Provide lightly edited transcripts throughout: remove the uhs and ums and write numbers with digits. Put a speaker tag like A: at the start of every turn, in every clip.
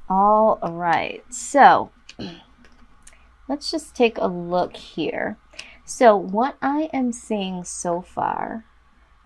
A: All right. So let's just take a look here. So what I am seeing so far,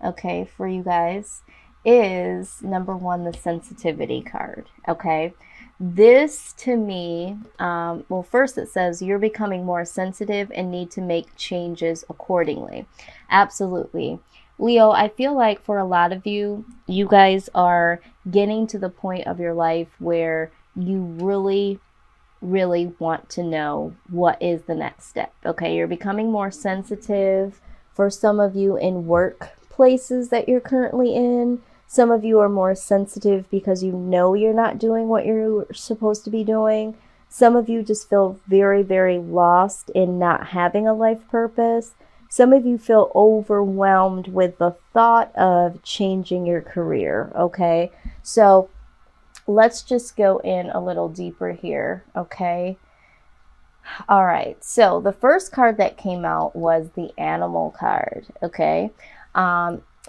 A: okay, for you guys is number one, the sensitivity card. Okay. This to me, well, first it says you're becoming more sensitive and need to make changes accordingly. Absolutely. Leo, I feel like for a lot of you, you guys are getting to the point of your life where you really want to know what is the next step. Okay, you're becoming more sensitive. For some of you in workplaces that you're currently in, some of you are more sensitive because you know you're not doing what you're supposed to be doing. Some of you just feel very lost in not having a life purpose. Some of you feel overwhelmed with the thought of changing your career. Okay, so let's just go in a little deeper here, okay? All right, so the first card that came out was the animal card, okay?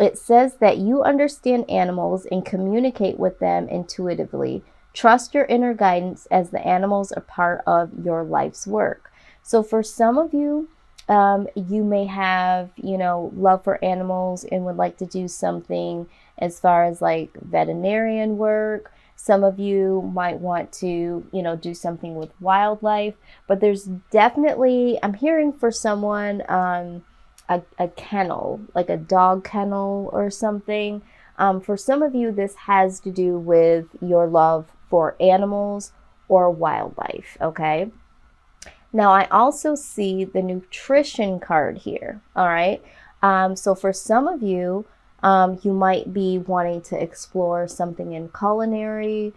A: It says that you understand animals and communicate with them intuitively. Trust your inner guidance as the animals are part of your life's work. So for some of you, you may have, love for animals and would like to do something as far as like veterinarian work. Some of you might want to, do something with wildlife, but there's definitely, I'm hearing for someone, a kennel, like a dog kennel or something. For some of you, this has to do with your love for animals or wildlife, okay? Now, I also see the nutrition card here, all right? So for some of you, you might be wanting to explore something in culinary,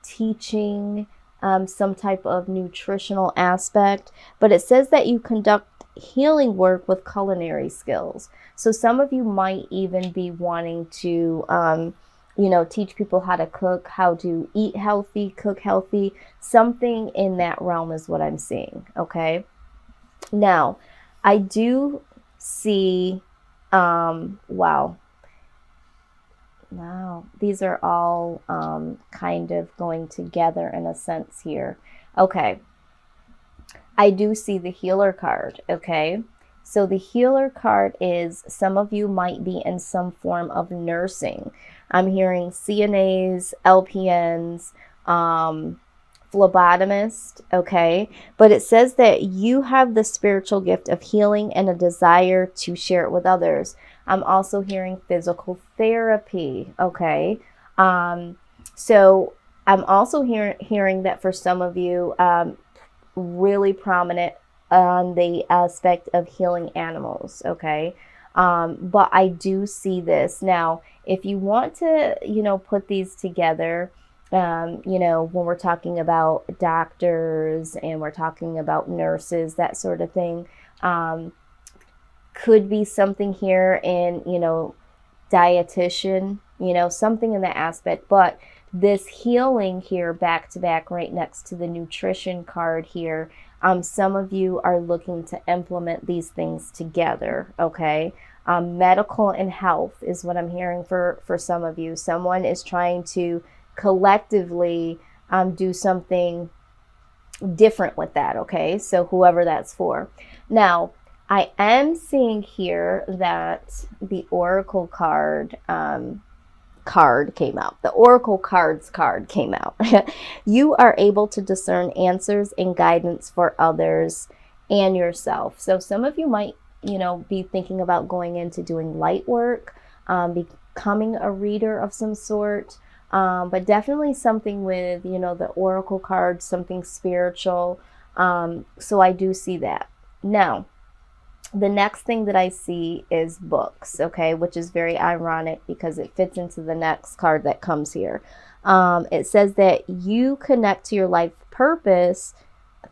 A: teaching, some type of nutritional aspect, but it says that you conduct healing work with culinary skills. So some of you might even be wanting to, teach people how to cook, how to eat healthy, cook healthy. Something in that realm is what I'm seeing. Okay. Now, I do see, wow. Wow. These are all kind of going together in a sense here. Okay. I do see the healer card. Okay. So the healer card is some of you might be in some form of nursing. I'm hearing CNAs, LPNs, phlebotomist, okay? But it says that you have the spiritual gift of healing and a desire to share it with others. I'm also hearing physical therapy, okay? So I'm also hearing that for some of you, really prominent on the aspect of healing animals, okay? But I do see this. Now, if you want to, put these together, when we're talking about doctors and we're talking about nurses, that sort of thing, could be something here in, dietitian, something in that aspect. But this healing here back to back right next to the nutrition card here, some of you are looking to implement these things together, okay? Medical and health is what I'm hearing for some of you. Someone is trying to collectively do something different with that, okay? So whoever that's for. Now, I am seeing here that the Oracle card came out. The Oracle cards card came out. You are able to discern answers and guidance for others and yourself. So some of you might, be thinking about going into doing light work, becoming a reader of some sort, but definitely something with, the Oracle cards, something spiritual. So I do see that. Now, the next thing that I see is books, okay, which is very ironic because it fits into the next card that comes here. It says that you connect to your life purpose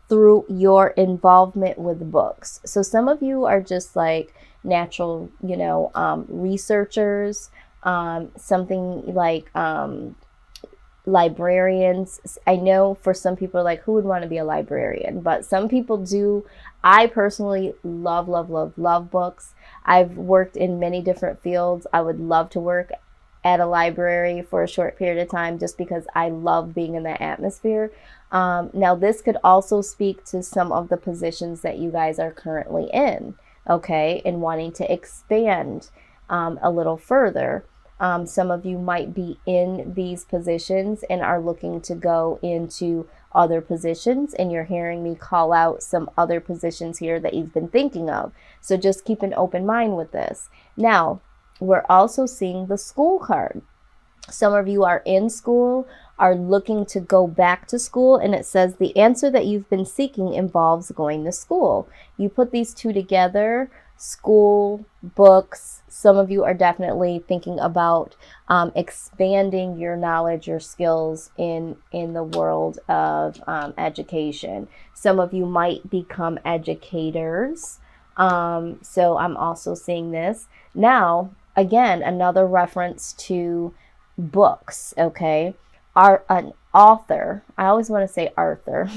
A: through your involvement with books. So some of you are just like natural, researchers, something like librarians. I know for some people, like, who would want to be a librarian? But some people do. I personally love books. I've worked in many different fields. I would love to work at a library for a short period of time just because I love being in that atmosphere. Now, this could also speak to some of the positions that you guys are currently in, okay, and wanting to expand a little further. Some of you might be in these positions and are looking to go into other positions, and you're hearing me call out some other positions here that you've been thinking of. So just keep an open mind with this. Now, we're also seeing the school card. Some of you are in school, are looking to go back to school, and it says the answer that you've been seeking involves going to school. You put these two together, school, books. Some of you are definitely thinking about expanding your knowledge, your skills in the world of education. Some of you might become educators. So I'm also seeing this. Now, again, another reference to books, okay? An author, I always want to say Arthur,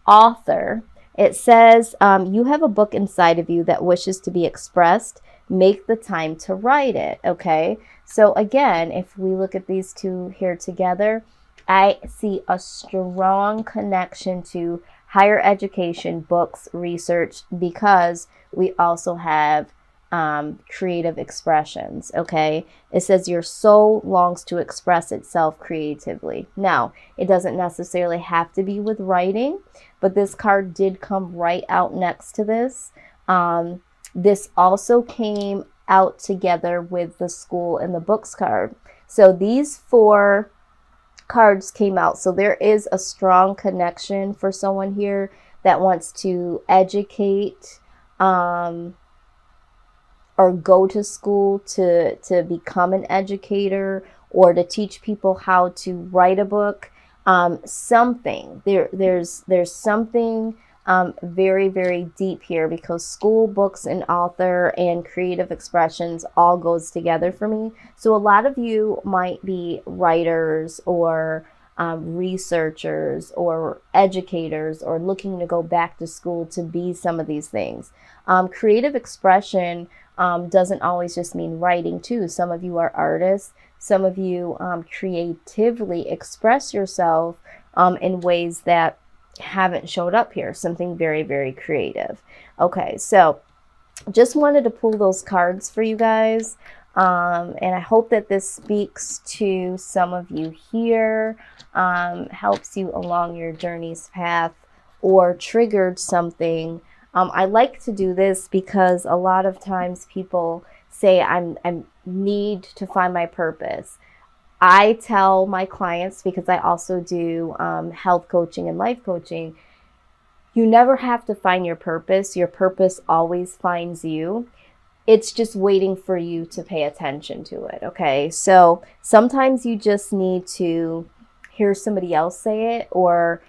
A: author. It says, you have a book inside of you that wishes to be expressed. Make the time to write it, okay? So again, if we look at these two here together, I see a strong connection to higher education, books, research, because we also have creative expressions, okay? It says your soul longs to express itself creatively. Now, it doesn't necessarily have to be with writing, but this card did come right out next to this. This also came out together with the school and the books card. So these 4 cards came out. So there is a strong connection for someone here that wants to educate, or go to school to become an educator, or to teach people how to write a book. Something there's something very, very deep here, because school, books, and author and creative expressions all goes together for me. So a lot of you might be writers or researchers or educators, or looking to go back to school to be some of these things. Creative expression doesn't always just mean writing too. Some of you are artists. Some of you creatively express yourself in ways that haven't showed up here. Something very, very creative. Okay, so just wanted to pull those cards for you guys. And I hope that this speaks to some of you here, helps you along your journey's path, or triggered something. I like to do this because a lot of times people say, I need to find my purpose. I tell my clients, because I also do health coaching and life coaching, you never have to find your purpose. Your purpose always finds you. It's just waiting for you to pay attention to it, okay? So sometimes you just need to hear somebody else say it, or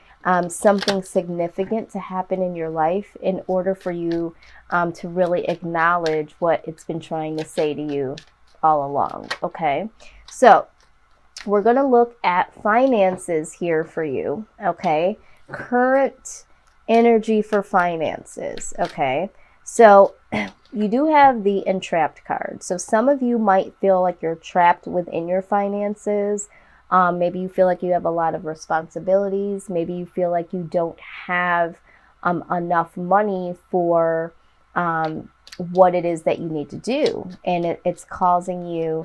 A: something significant to happen in your life in order for you to really acknowledge what it's been trying to say to you all along, okay? So we're going to look at finances here for you, okay? Current energy for finances, okay? So you do have the entrapped card. So some of you might feel like you're trapped within your finances. Maybe you feel like you have a lot of responsibilities. Maybe you feel like you don't have enough money for what it is that you need to do. And it's causing you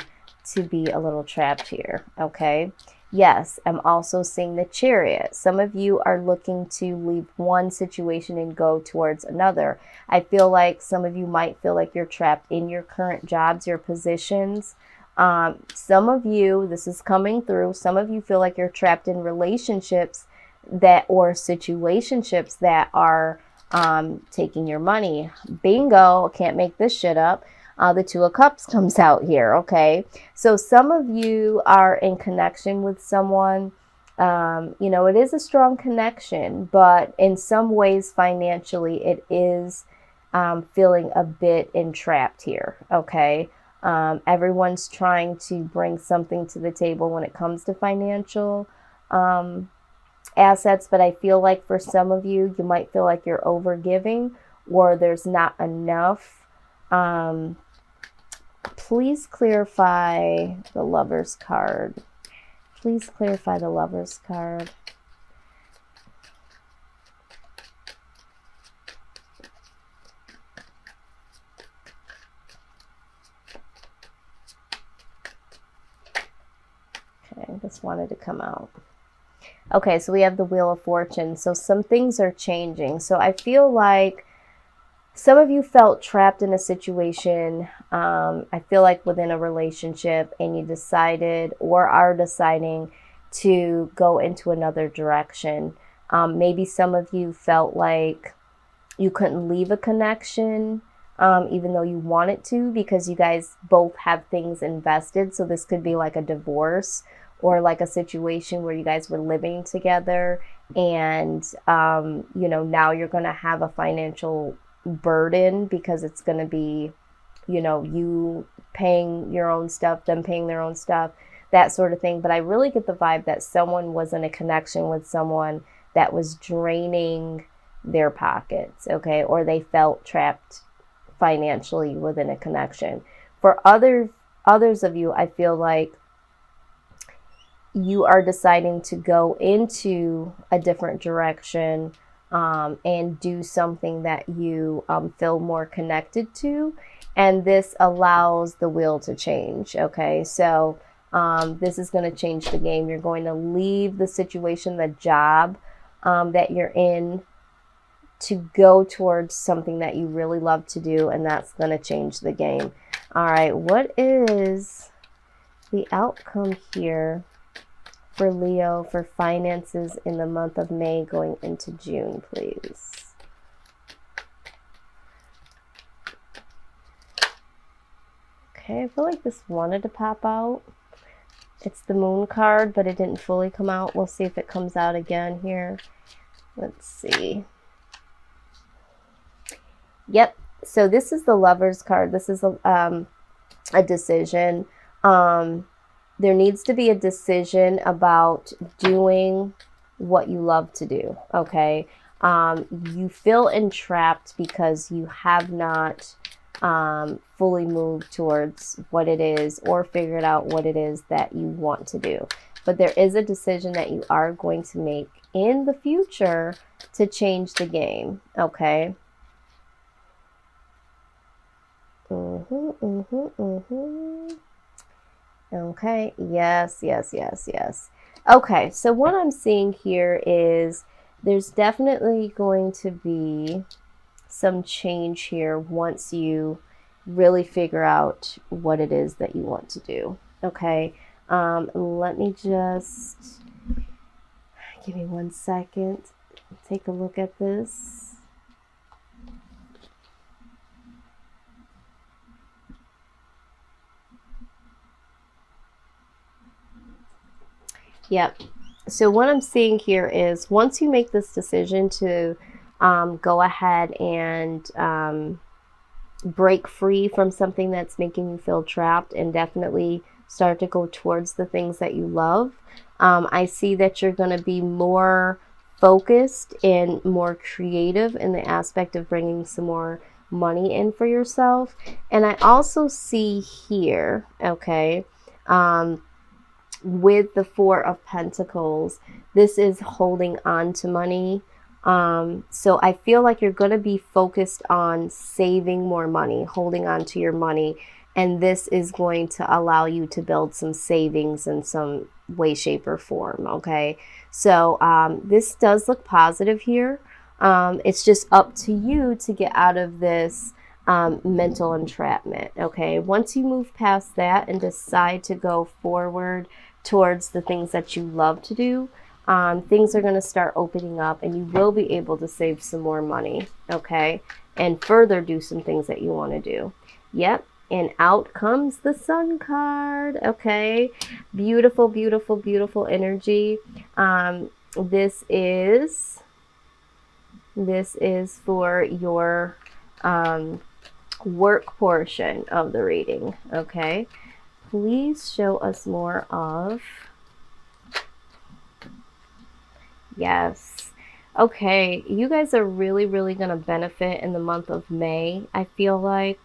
A: to be a little trapped here, okay? Yes, I'm also seeing the Chariot. Some of you are looking to leave one situation and go towards another. I feel like some of you might feel like you're trapped in your current jobs, your positions. Some of you, this is coming through, some of you feel like you're trapped in relationships or situationships that are taking your money. Bingo, can't make this shit up. The Two of Cups comes out here, okay? So some of you are in connection with someone. It is a strong connection, but in some ways financially it is feeling a bit entrapped here, okay? Everyone's trying to bring something to the table when it comes to financial assets, but I feel like for some of you, you might feel like you're over giving, or there's not enough please clarify the Lover's card. Please clarify the Lover's card. Okay, this wanted to come out. Okay, so we have the Wheel of Fortune. So some things are changing. So I feel like some of you felt trapped in a situation, I feel like within a relationship, and you decided or are deciding to go into another direction. Maybe some of you felt like you couldn't leave a connection, even though you wanted to, because you guys both have things invested. So this could be like a divorce or like a situation where you guys were living together and, you know, now you're going to have a financial burden because it's going to be, you know, you paying your own stuff, them paying their own stuff, that sort of thing. But I really get the vibe that someone was in a connection with someone that was draining their pockets, okay, or they felt trapped financially within a connection. For others of you, I feel like you are deciding to go into a different direction, and do something that you feel more connected to. And this allows the wheel to change. Okay, so this is going to change the game. You're going to leave the situation, the job that you're in, to go towards something that you really love to do, and that's going to change the game. All right, what is the outcome here for Leo for finances in the month of May going into June, please? Okay, I feel like this wanted to pop out. It's the Moon card, but it didn't fully come out. We'll see if it comes out again here. Let's see. Yep, so this is the Lover's card. This is a decision. There needs to be a decision about doing what you love to do, okay? You feel entrapped because you have not fully moved towards what it is or figured out what it is that you want to do. But there is a decision that you are going to make in the future to change the game, okay? Okay, yes. Okay, so what I'm seeing here is there's definitely going to be some change here once you really figure out what it is that you want to do. Okay, let me just give me 1 second. Take a look at this. Yep. So what I'm seeing here is once you make this decision to go ahead and break free from something that's making you feel trapped and definitely start to go towards the things that you love, I see that you're going to be more focused and more creative in the aspect of bringing some more money in for yourself. And I also see here, okay, with the Four of Pentacles, this is holding on to money. So I feel like you're going to be focused on saving more money, holding on to your money. And this is going to allow you to build some savings in some way, shape, or form. Okay. So this does look positive here. It's just up to you to get out of this mental entrapment. Okay. Once you move past that and decide to go forward towards the things that you love to do, things are going to start opening up and you will be able to save some more money, okay, and further do some things that you want to do. Yep, and out comes the Sun card, okay, beautiful, beautiful, beautiful energy. This is for your work portion of the reading, okay. Please show us more of, yes. Okay, you guys are really, really going to benefit in the month of May. I feel like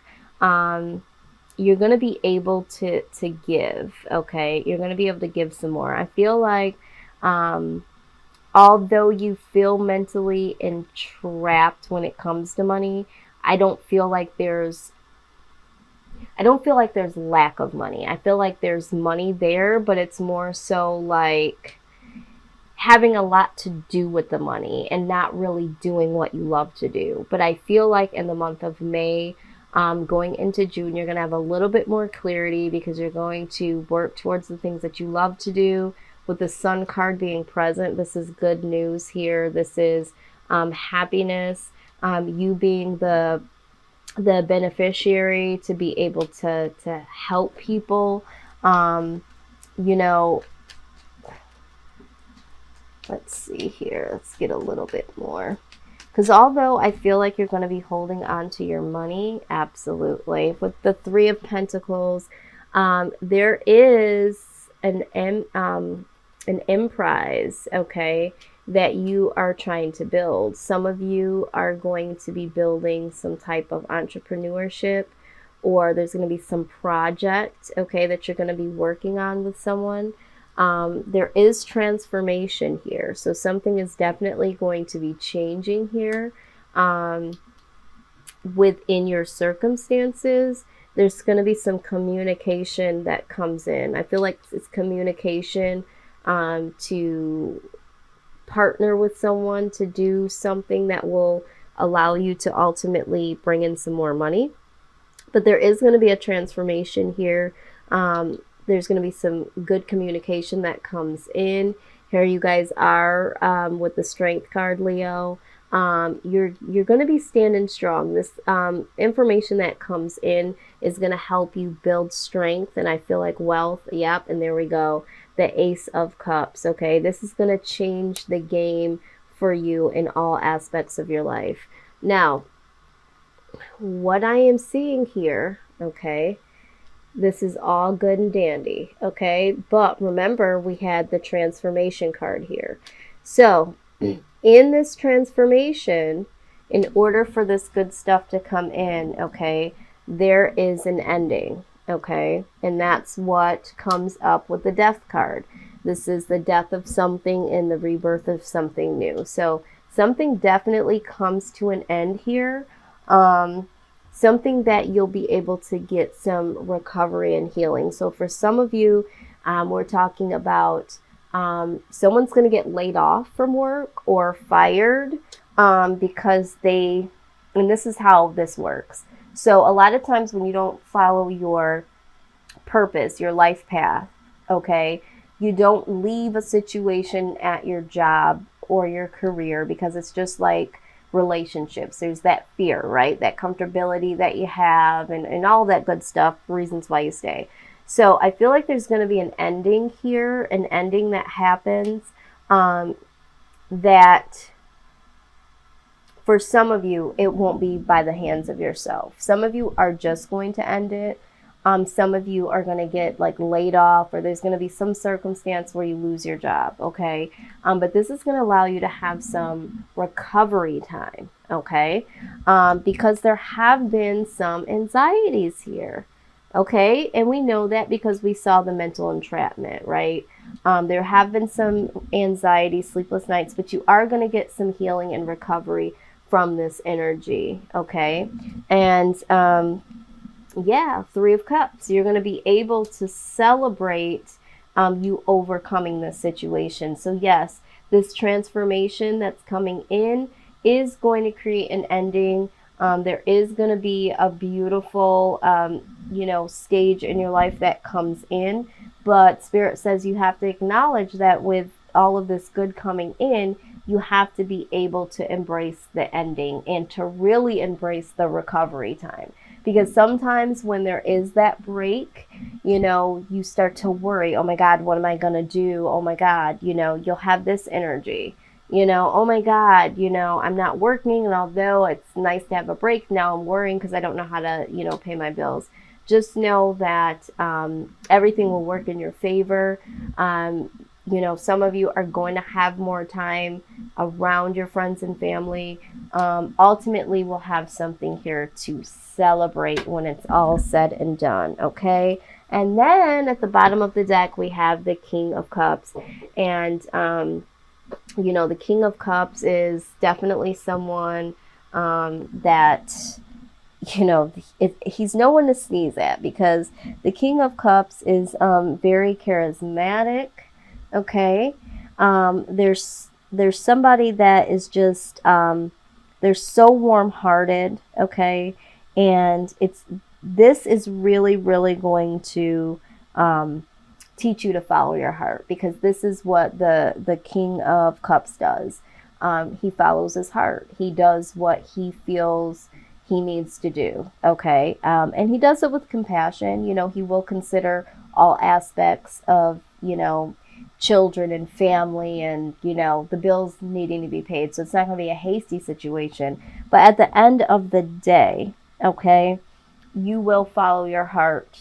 A: you're going to be able to give, okay? You're going to be able to give some more. I feel like although you feel mentally entrapped when it comes to money, I don't feel like there's lack of money. I feel like there's money there, but it's more so like having a lot to do with the money and not really doing what you love to do. But I feel like in the month of May, going into June, you're going to have a little bit more clarity because you're going to work towards the things that you love to do. With the Sun card being present, this is good news here. This is happiness, you being the beneficiary to be able to help people. You know, let's see here. Let's get a little bit more. Because although I feel like you're going to be holding on to your money, absolutely. With the Three of Pentacles, there is an emprise, okay, that you are trying to build. Some of you are going to be building some type of entrepreneurship, or there's going to be some project, okay, that you're going to be working on with someone. There is transformation here. So something is definitely going to be changing here within your circumstances. There's going to be some communication that comes in. I feel like it's communication to partner with someone to do something that will allow you to ultimately bring in some more money. But there is going to be a transformation here. There's going to be some good communication that comes in. Here you guys are with the Strength card, Leo. You're going to be standing strong. This information that comes in is going to help you build strength, and I feel like wealth. Yep, and there we go. The Ace of Cups. Okay, this is going to change the game for you in all aspects of your life. Now, what I am seeing here, okay, this is all good and dandy, okay? But remember, we had the transformation card here. So, in this transformation, in order for this good stuff to come in, okay, there is an ending, okay? And that's what comes up with the Death card. This is the death of something and the rebirth of something new. So, something definitely comes to an end here. Something that you'll be able to get some recovery and healing. So for some of you, we're talking about someone's going to get laid off from work or fired because and this is how this works. So a lot of times when you don't follow your purpose, your life path, okay, you don't leave a situation at your job or your career because it's just like relationships. There's that fear, right? That comfortability that you have and all that good stuff, reasons why you stay. So I feel like there's going to be an ending here, an ending that happens that for some of you, it won't be by the hands of yourself. Some of you are just going to end it. Some of you are going to get like laid off, or there's going to be some circumstance where you lose your job, okay? But this is going to allow you to have some recovery time, okay? Because there have been some anxieties here, okay? And we know that because we saw the mental entrapment, right? There have been some anxiety, sleepless nights, but you are going to get some healing and recovery from this energy, okay? And yeah, Three of Cups. You're going to be able to celebrate you overcoming this situation. So yes, this transformation that's coming in is going to create an ending. There is going to be a beautiful, stage in your life that comes in. But Spirit says you have to acknowledge that with all of this good coming in, you have to be able to embrace the ending and to really embrace the recovery time. Because sometimes when there is that break, you start to worry, oh my God, what am I going to do? Oh my God, you'll have this energy, oh my God, I'm not working. And although it's nice to have a break, now I'm worrying because I don't know how to, pay my bills. Just know that everything will work in your favor. you know, some of you are going to have more time around your friends and family. Ultimately, we'll have something here to celebrate when it's all said and done, okay? And then at the bottom of the deck, we have the King of Cups. And, you know, the King of Cups is definitely someone that, you know, he's no one to sneeze at, because the King of Cups is very charismatic. Okay, there's somebody that is just they're so warm-hearted. Okay, and this is really really going to teach you to follow your heart, because this is what the King of Cups does. He follows his heart. He does what he feels he needs to do. Okay, and he does it with compassion. You know, he will consider all aspects of, you know, children and family, and, you know, the bills needing to be paid. So it's not going to be a hasty situation. But at the end of the day, okay, you will follow your heart